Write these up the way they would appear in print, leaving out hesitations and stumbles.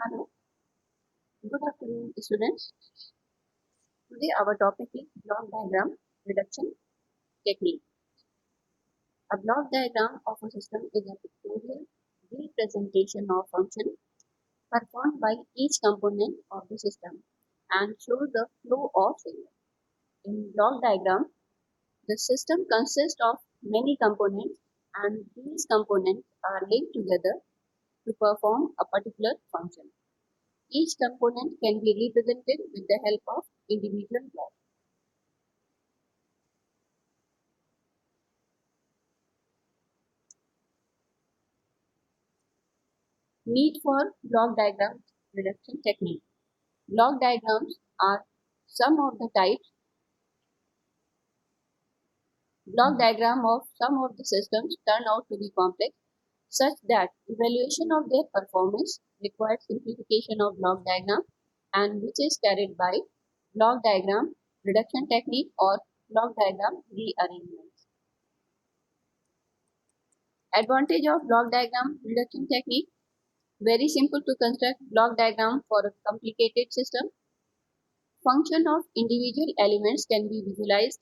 Hello, good afternoon, students. Today our topic is block diagram reduction technique. A block diagram of a system is a pictorial representation of function performed by each component of the system and shows the flow of signal. In block diagram, the system consists of many components and these components are linked together to perform a particular function. Each component can be represented with the help of individual blocks. Need for block diagram reduction technique. Block diagrams are some of the types. Block diagram of some of the systems turn out to be complex, such that evaluation of their performance requires simplification of block diagram and which is carried by block diagram reduction technique or block diagram rearrangements. Advantage of block diagram reduction technique: very simple to construct block diagram for a complicated system. Function of individual elements can be visualized.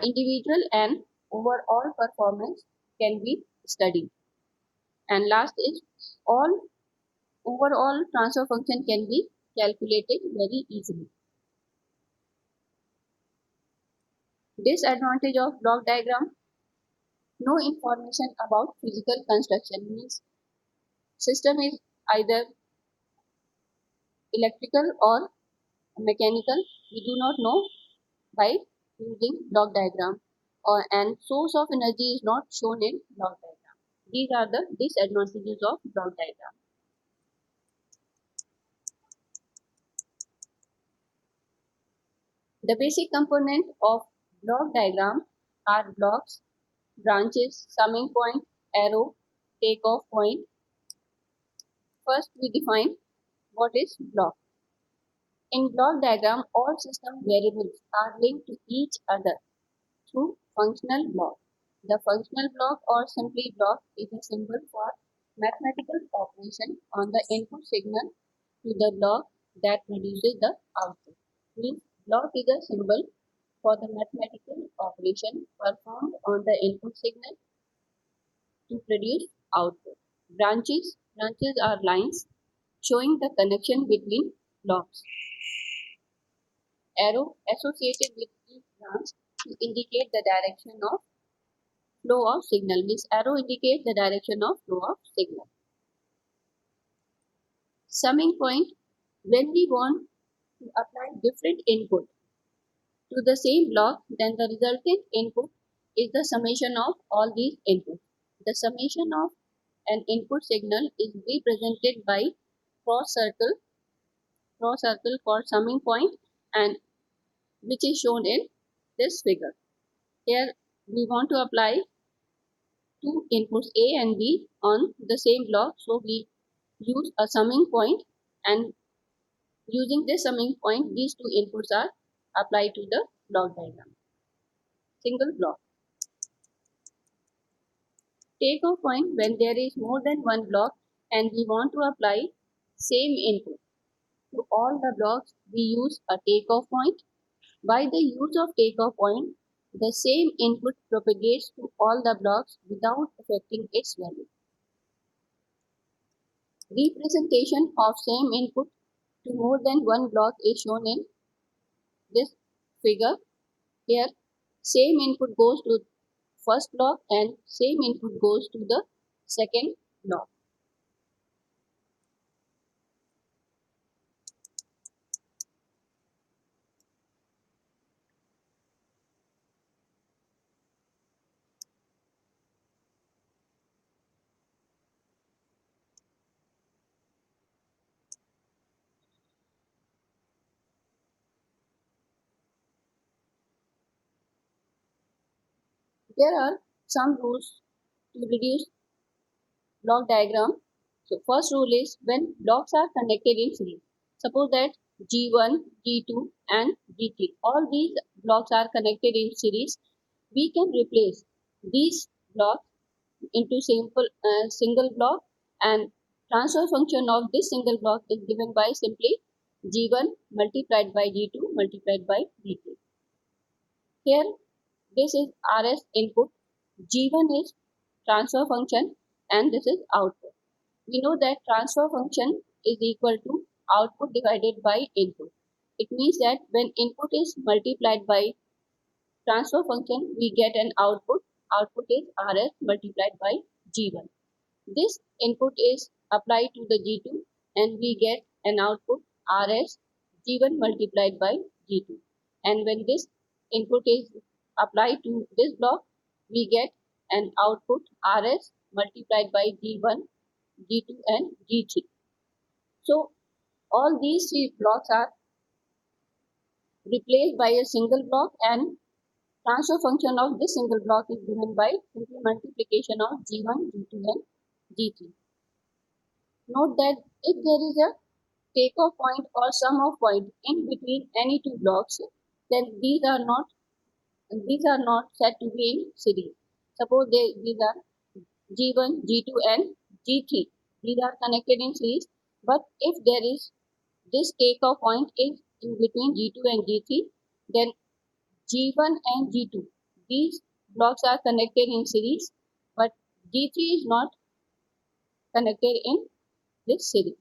Individual and overall performance can be studied. And last is all overall transfer function can be calculated very easily. Disadvantage of block diagram: no information about physical construction, means system is either electrical or mechanical. We do not know by using block diagram, and source of energy is not shown in block diagram. These are the disadvantages of block diagram. The basic component of block diagram are blocks, branches, summing point, arrow, takeoff point. First we define what is block. In block diagram, all system variables are linked to each other through functional block. The functional block or simply block is a symbol for mathematical operation on the input signal to the block that produces the output. Means block is a symbol for the mathematical operation performed on the input signal to produce output. Branches are lines showing the connection between blocks. Arrow associated with each branch to indicate the direction of flow of signal, means arrow indicates the direction of flow of signal. Summing point: when we want to apply different input to the same block, then the resultant input is the summation of all these inputs. The summation of an input signal is represented by cross circle for summing point, and which is shown in this figure. Here we want to apply two inputs A and B on the same block, so we use a summing point, and using this summing point these two inputs are applied to the block diagram. Single block. Take off point when there is more than one block and we want to apply same input to all the blocks, we use a takeoff point. By the use of takeoff point, the same input propagates to all the blocks without affecting its value. Representation of same input to more than one block is shown in this figure. Here, same input goes to first block and same input goes to the second block. There are some rules to reduce block diagram. So first rule is when blocks are connected in series. Suppose that G1, G2 and G3, all these blocks are connected in series. We can replace these blocks into single block, and transfer function of this single block is given by simply G1 multiplied by G2 multiplied by G3. Here this is RS input, G1 is transfer function, and this is output. We know that transfer function is equal to output divided by input. It means that when input is multiplied by transfer function, we get an output. Output is RS multiplied by G1. This input is applied to the G2 and we get an output RS G1 multiplied by G2. And when this input is applied to this block, we get an output RS multiplied by G1, G2 and G3. So all these three blocks are replaced by a single block, and transfer function of this single block is given by simple multiplication of G1, G2 and G3. Note that if there is a takeoff point or sum of point in between any two blocks, then these are not said to be in series. Suppose these are G1, G2 and G3. These are connected in series, but if there is this takeoff point is in between G2 and G3, then G1 and G2, these blocks are connected in series, but G3 is not connected in this series.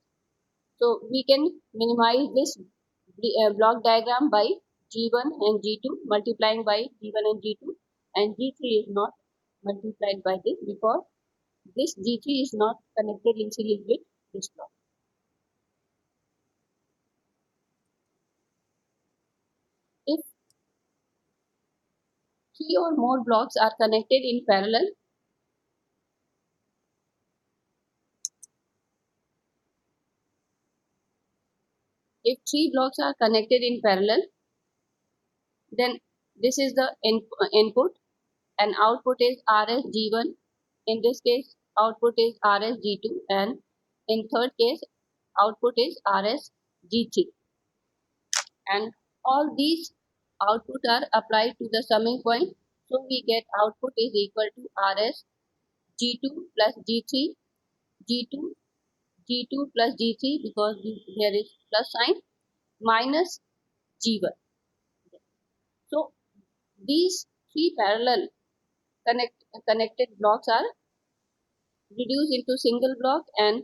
So we can minimize this block diagram by G1 and G2 multiplying by G1 and G2, and G3 is not multiplied by this because this G3 is not connected in series with this block. If three or more blocks are connected in parallel, if three blocks are connected in parallel, then this is the input and output is RSG1. In this case, output is RSG2, and in third case, output is RSG3. And all these output are applied to the summing point. So we get output is equal to RSG2 plus G3, G2, G2 plus G3 because there is plus sign minus G1. So these three parallel connected blocks are reduced into single block, and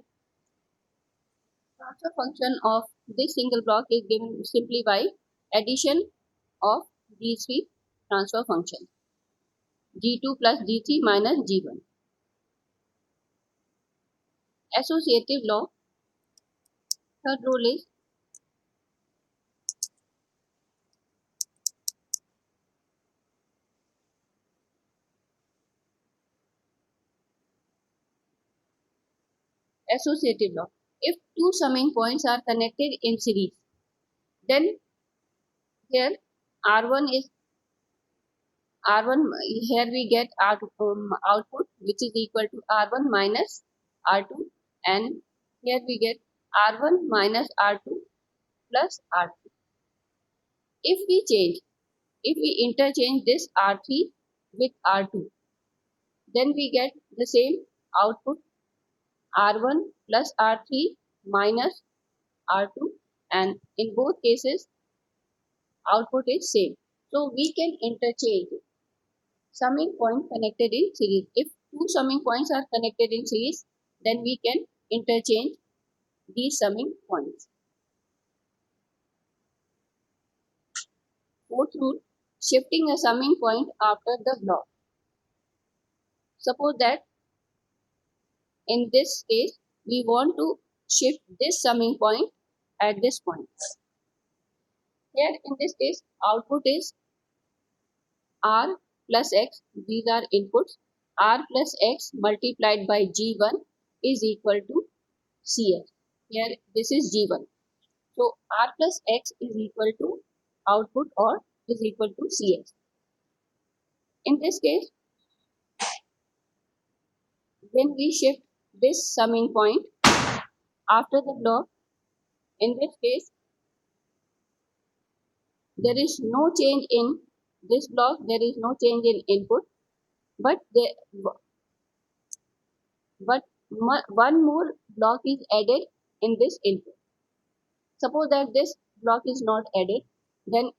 transfer function of this single block is given simply by addition of these three transfer functions, G2 plus G3 minus G1. Associative law. Third rule is associative lock. If two summing points are connected in series, then here R1 is R1, here we get output which is equal to R1 minus R2, and here we get R1 minus R2 plus R3. If we interchange this R3 with R2, then we get the same output R1 plus R3 minus R2, and in both cases output is same. So we can interchange summing point connected in series. If two summing points are connected in series, then we can interchange these summing points. Fourth rule, shifting a summing point after the block. Suppose that in this case we want to shift this summing point at this point. Here in this case output is R plus X, these are inputs. R plus X multiplied by G1 is equal to CS. Here this is G1. So R plus X is equal to output or is equal to CS. In this case, when we shift this summing point after the block, in this case, there is no change in this block, there is no change in input, but one more block is added in this input. Suppose that this block is not added, then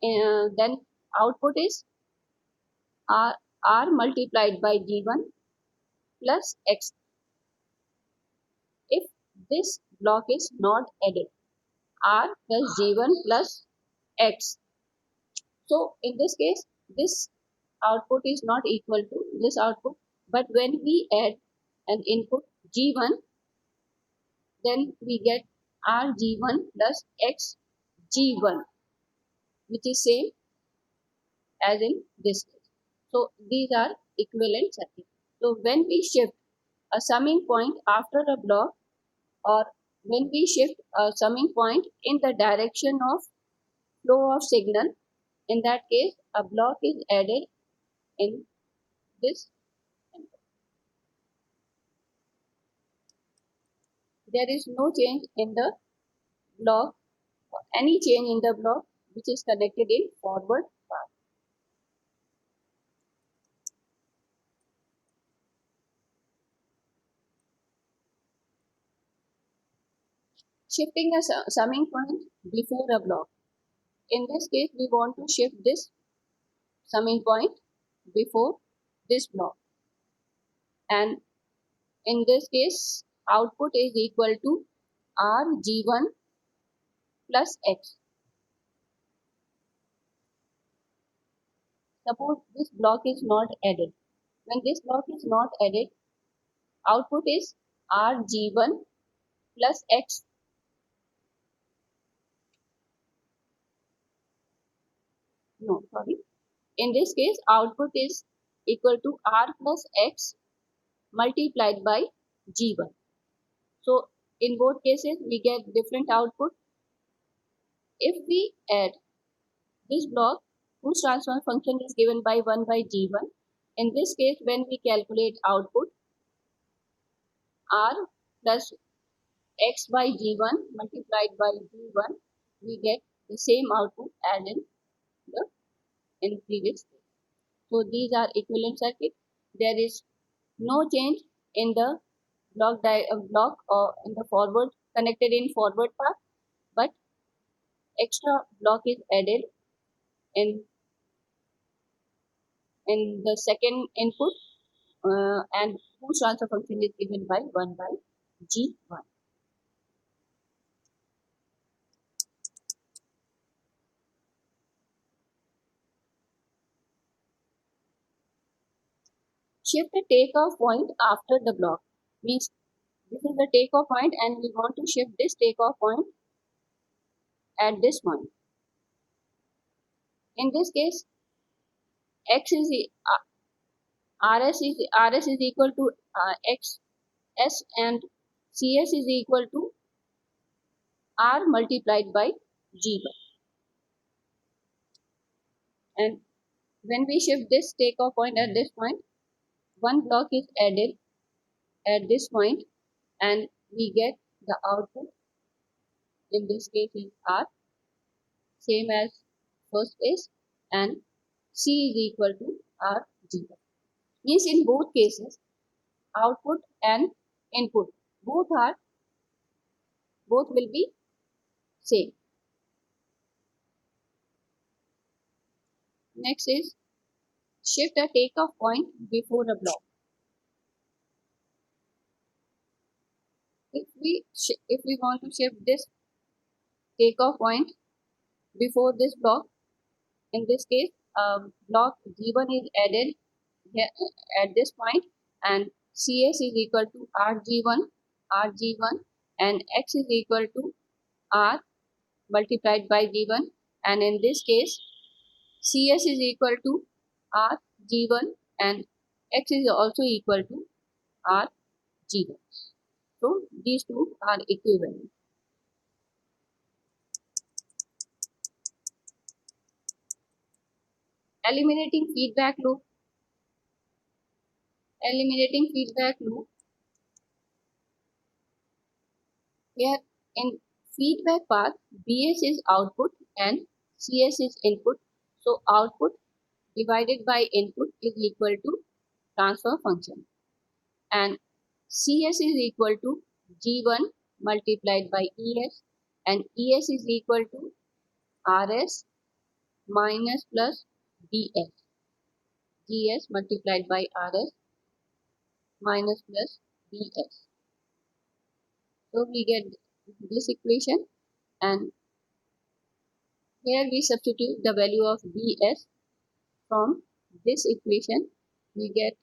output is R multiplied by G1 plus X. If this block is not added, R plus G1 plus X. So in this case, this output is not equal to this output, but when we add an input G1, then we get RG1 plus XG1, which is same as in this case. So these are equivalent circuits. So when we shift a summing point after a block, or when we shift a summing point in the direction of flow of signal, in that case a block is added in this input. There is no change in the block or any change in the block which is connected in forward path. Shifting a summing point before a block. In this case, we want to shift this summing point before this block, and in this case output is equal to RG1 plus X. Suppose this block is not added. When this block is not added, output is RG1 plus X. No, sorry. In this case, output is equal to R plus X multiplied by G1. So in both cases, we get different output. If we add this block whose transfer function is given by 1 by G1, in this case, when we calculate output, R plus X by G1 multiplied by G1, we get the same output as in previous case. So these are equivalent circuit. There is no change in the block or in the forward connected in forward path, but extra block is added in the second input, and whose transfer function is given by 1 by G1. Shift the takeoff point after the block. Means this is the takeoff point and we want to shift this takeoff point at this point. In this case, X is RS is equal to X S, and CS is equal to R multiplied by G1. And when we shift this takeoff point at this point, one block is added at this point and we get the output, in this case is R, same as first case, and C is equal to RG1. Means in both cases, output and input both will be same. Next is shift a takeoff point before a block. If we want to shift this takeoff point before this block, in this case, block G1 is added here at this point, and CS is equal to RG1, and X is equal to R multiplied by G1, and in this case, CS is equal to RG1 and X is also equal to RG1. So these two are equivalent. Eliminating feedback loop. Here in feedback path, BS is output and CS is input. So output divided by input is equal to transfer function, and CS is equal to G1 multiplied by ES, and ES is equal to RS minus plus DS. GS multiplied by RS minus plus DS. So we get this equation, and here we substitute the value of BS from this equation. We get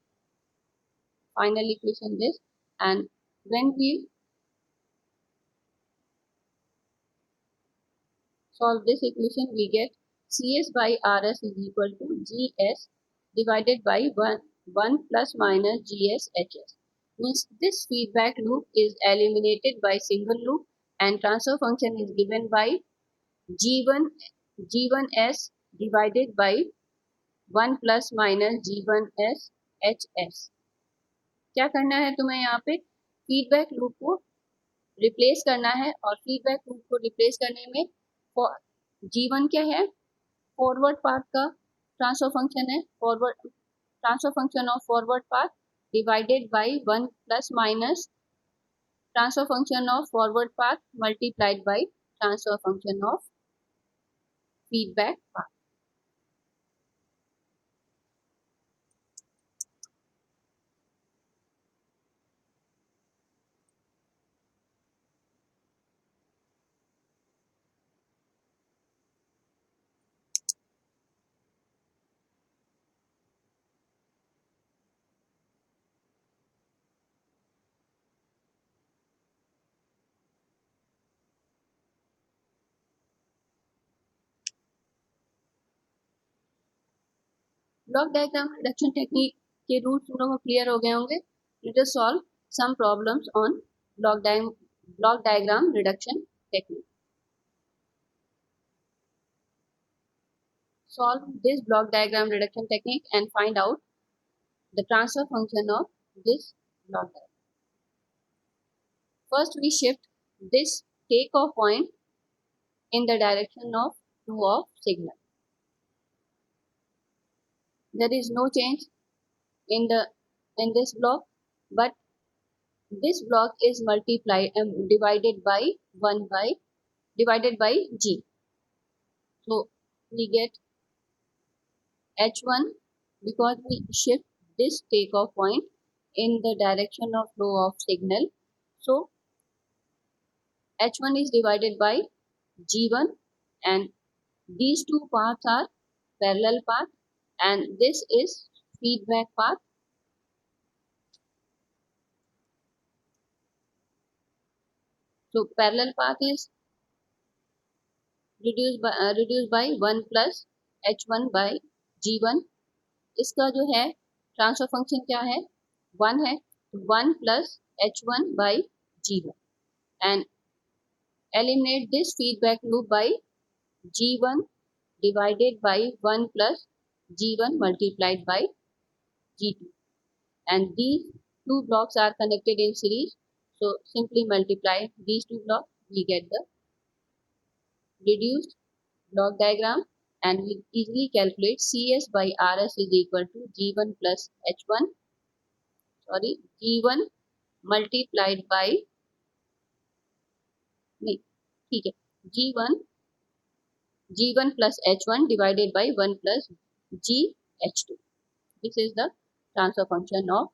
final equation this, and when we solve this equation, we get CS by RS is equal to GS divided by 1 plus minus GS HS. Means this feedback loop is eliminated by single loop, and transfer function is given by G1S divided by 1 plus minus G1S HS. क्या करना है तुम्हें यहाँ पे feedback loop को replace करना है, और फीडबैक लूप को रिप्लेस करने में G1 क्या है, फॉरवर्ड पाथ का ट्रांसफर फंक्शन है, forward transfer function of forward path divided by 1 plus minus transfer function of forward path multiplied by transfer function of feedback path. Block diagram reduction technique के rules तुम लोगों को clear हो गए होंगे. Let us solve some problems on block diagram reduction technique. Solve this block diagram reduction technique and find out the transfer function of this block diagram. First, we shift this takeoff point in the direction of flow of signal. There is no change in this block, but this block is multiplied and divided by G. So we get H1 because we shift this takeoff point in the direction of flow of signal. So H1 is divided by G1, and these two paths are parallel path, and this is feedback path. So parallel path is reduced by 1 plus H1 by G1. इसका जो है transfer function क्या है, 1 है, 1 plus H1 by G1 and eliminate this feedback loop by G1 divided by 1 plus G1 multiplied by G2, and these two blocks are connected in series, so simply multiply these two blocks, we get the reduced block diagram, and we easily calculate Cs by Rs is equal to G1 plus H1, G1 multiplied by नहीं ठीक है G1 plus H1 divided by 1 plus GH2. This is the transfer function of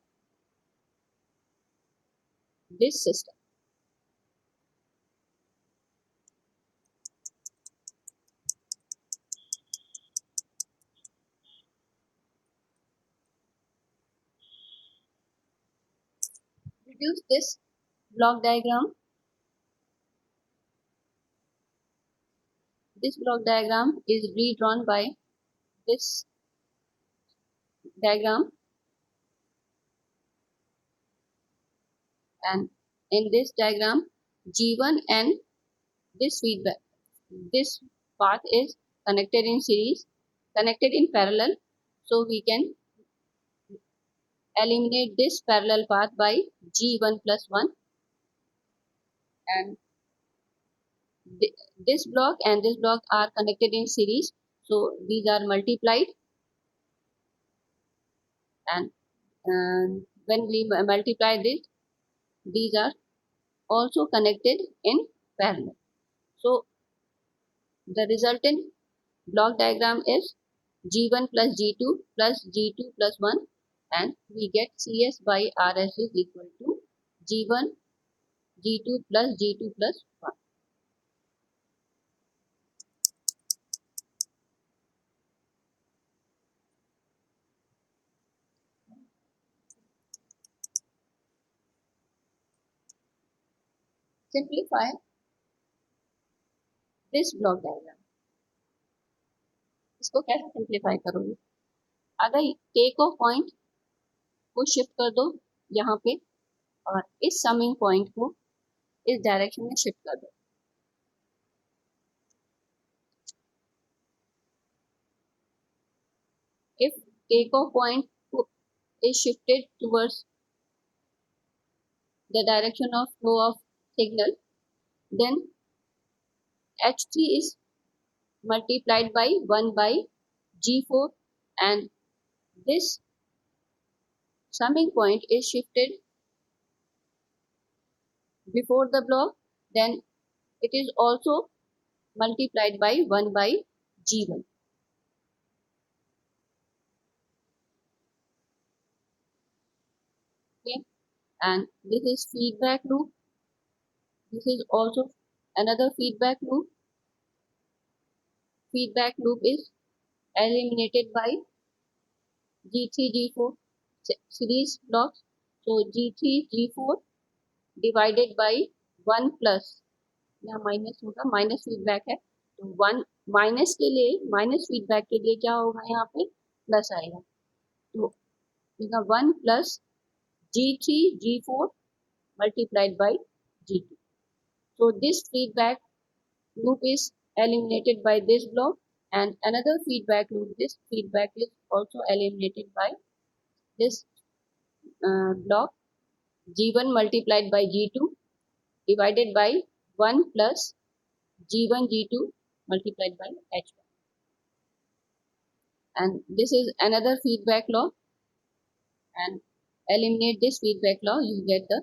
this system. Reduce this block diagram. This block diagram is redrawn by this diagram, and in this diagram G1 and this feedback, this path is connected in series, connected in parallel, so we can eliminate this parallel path by G1 plus 1, and this block and this block are connected in series, so these are multiplied, and when we multiply this, these are also connected in parallel. So the resultant block diagram is G1 plus G2 plus G2 plus 1, and we get Cs by Rs is equal to G1 G2 plus G2 plus 1. Simplify this block diagram. इसको कैसे simplify करोगे? अगर take off point को shift कर दो यहाँ पे और इस समिंग पॉइंट को इस डायरेक्शन में शिफ्ट कर दो, if takeoff point is shifted towards the direction of flow of signal, then H3 is multiplied by 1 by G4, and this summing point is shifted before the block, then it is also multiplied by 1 by G1. Okay, and this is feedback loop. This is also another feedback loop. Feedback loop is eliminated by G3 G4 series blocks. So G3 G4 divided by 1 plus, यहाँ minus होगा, minus feedback है तो 1 minus के लिए, minus feedback के लिए क्या होगा, यहाँ पे प्लस आएगा, तो 1 plus G3 G4 multiplied by G2. So this feedback loop is eliminated by this block, and another feedback loop, this feedback is also eliminated by this block G1 multiplied by G2 divided by 1 plus G1 G2 multiplied by H1, and this is another feedback law, and eliminate this feedback law, you get the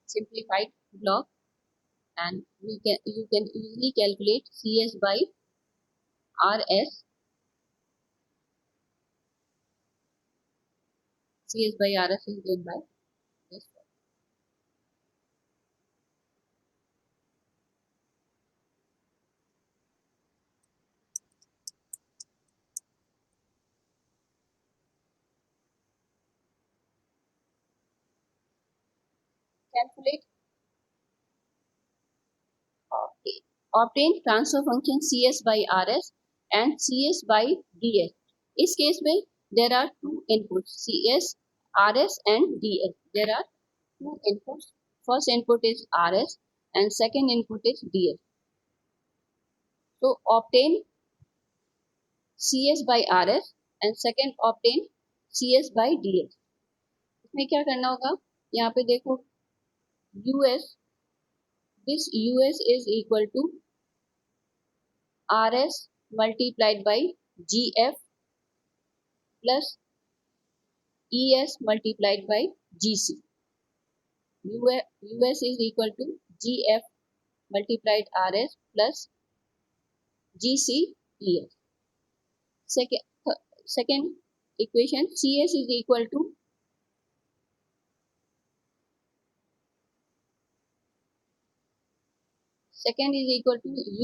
simplified block, and you can easily calculate Cs by Rs. Cs by Rs is given by this one. Calculate obtain transfer function Cs by Rs and Cs by Ds. इस case में there are two inputs, Cs, Rs and Ds. There are two inputs first input is RS and second input is DS. So obtain CS by RS and second obtain CS by DS. इसमें क्या करना होगा, यहाँ पे देखो US, this US is equal to RS multiplied by GF plus ES multiplied by GC. US is equal to GF multiplied RS plus GC ES. Second equation, CS is equal to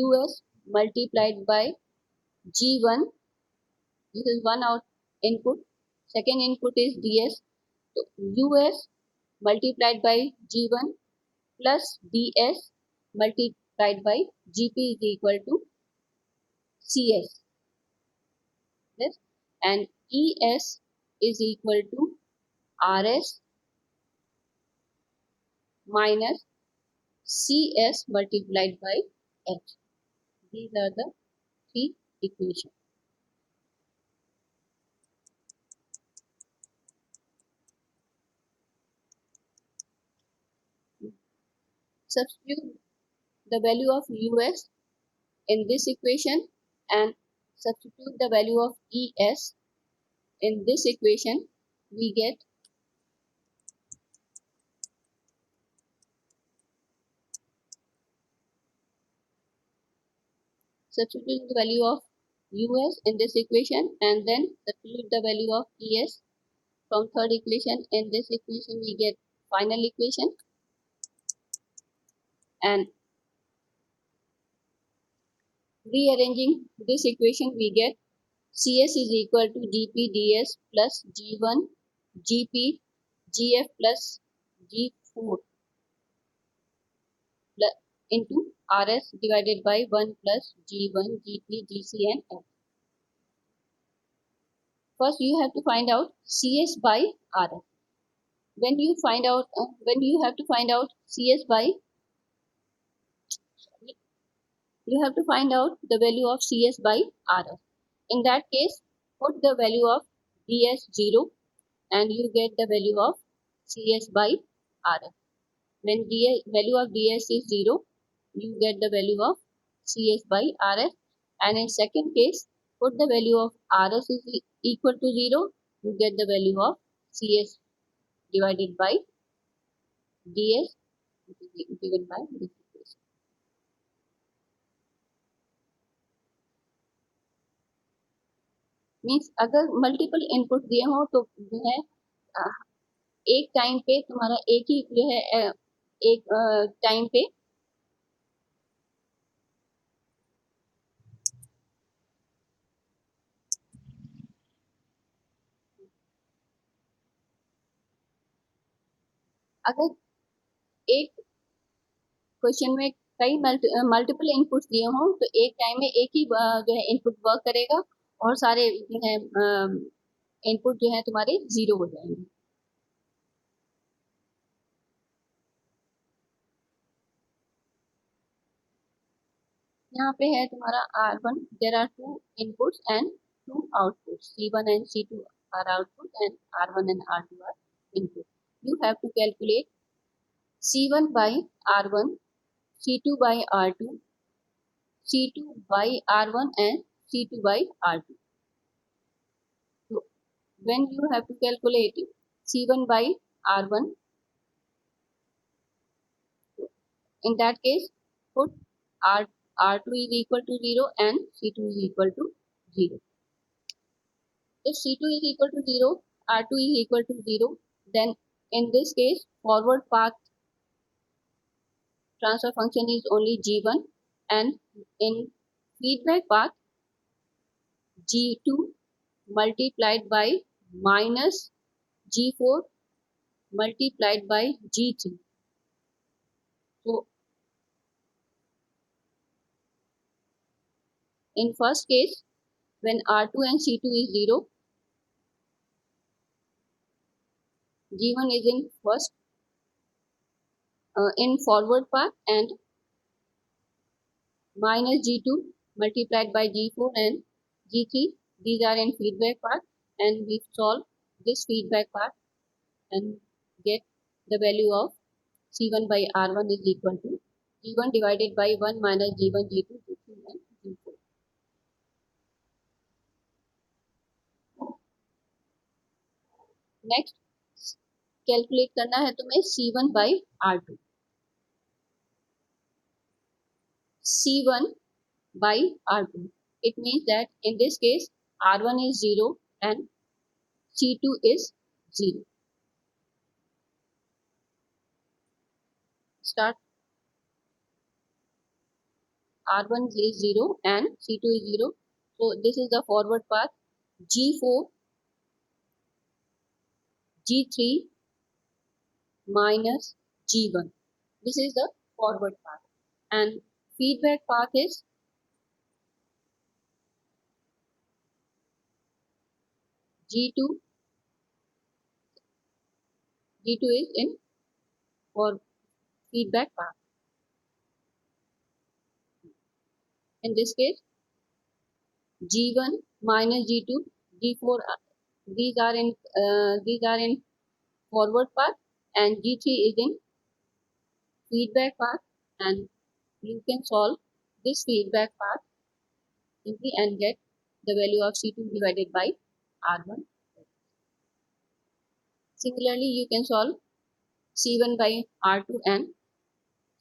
US multiplied by G1. This is one out input. Second input is DS. So US multiplied by G1 plus DS multiplied by GP is equal to CS. Yes. And ES is equal to RS minus CS multiplied by H. These are the three equations. Substitute the value of US in this equation and substitute the value of ES in this equation. We get substitute the value of US in this equation and then substitute the value of ES from third equation. In this equation we get final equation, and rearranging this equation we get CS is equal to GP DS plus G1 GP GF plus G4 into RS divided by 1 plus G1 GP GC and F. First you have to find out CS by RS. When you have to find out CS by, you have to find out the value of CS by RS. In that case, put the value of DS 0 and you get the value of CS by RS. When value of DS is 0, you get the value of CS by RS. And in second case, put the value of RS is equal to 0, you get the value of CS divided by DS, which is given by this equation. Means अगर multiple input दिए हो तो जो है एक time पे तुम्हारा एक ही जो है एक टाइम पे अगर एक क्वेश्चन में कई मल्टीपल इनपुट्स दिए हों तो एक टाइम में एक ही जो है इनपुट वर्क करेगा और सारे जो है इनपुट जो है तुम्हारे 0 हो जाएंगे. यहाँ पे है तुम्हारा R1, there are 2 inputs and 2 outputs. C1 and C2 are output and R1 and R2 are input. You have to calculate C1 by R1, C2 by R2, C2 by R1 and C2 by R2. So when you have to calculate C1 by R1, in that case put R2 is equal to 0 and C2 is equal to 0. If C2 is equal to 0, R2 is equal to 0, then in this case forward path transfer function is only G1 and in feedback path G2 multiplied by minus G4 multiplied by G3. So in first case, when R2 and C2 is 0, G1 is in first in forward path and minus G2 multiplied by G4 and G3. These are in feedback path, and we solve this feedback path and get the value of C1 by R1 is equal to G1 divided by 1 minus G1, G2, G3 and G4. Next, calculate करना है तुम्हें C1 by R2. C1 by R2. It means that in this case R1 is 0 and C2 is 0. Start. R1 is 0 and C2 is 0. So this is the forward path. G4, G3 minus G1. This is the forward path. And feedback path is G2. G2 is in for feedback path. In this case, G1 minus G2, G4. These are in forward path, and G3 is in feedback path, and you can solve this feedback path simply and get the value of C2 divided by R1. Similarly, you can solve C1 by R2 and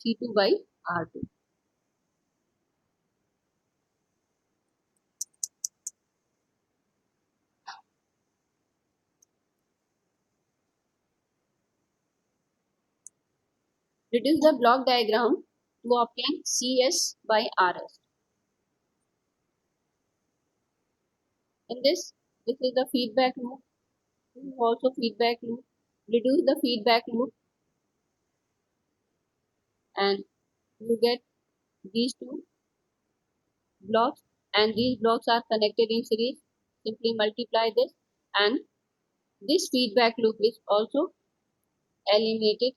C2 by R2. Reduce the block diagram to obtain CS by RS. In this is the feedback loop. This is also feedback loop. Reduce the feedback loop and you get these two blocks, and these blocks are connected in series. Simply multiply this, and this feedback loop is also eliminated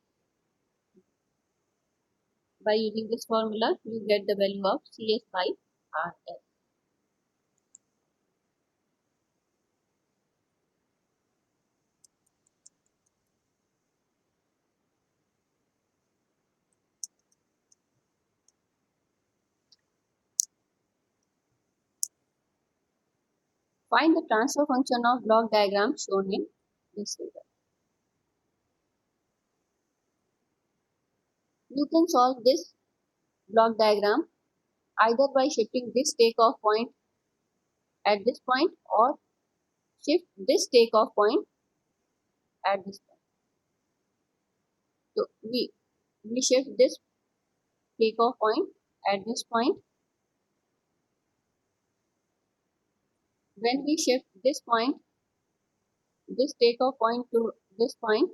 by using this formula. You get the value of CS by RS. Find the transfer function of block diagram shown in this figure. You can solve this block diagram either by shifting this takeoff point at this point or shift this takeoff point at this point. So we shift this takeoff point at this point. When we shift this point, this takeoff point to this point,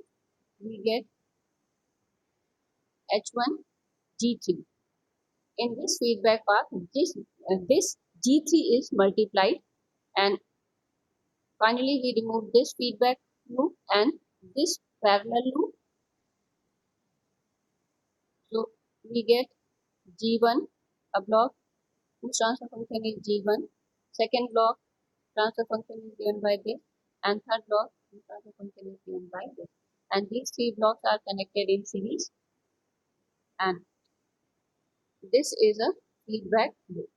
we get H1 G3. In this feedback path, this G3 is multiplied, and finally we remove this feedback loop and this parallel loop. So we get G1, a block whose transfer function is G1. Second block transfer function is given by this, and third block transfer function is given by this. And these three blocks are connected in series, and this is a feedback loop.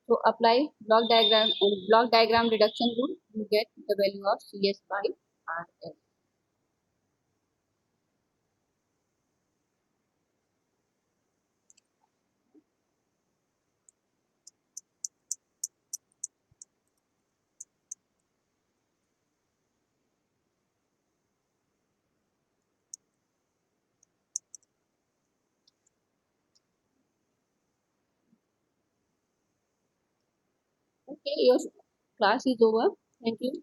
So apply block diagram reduction rule. You get the value of CS by RS. Okay, your class is over. Thank you.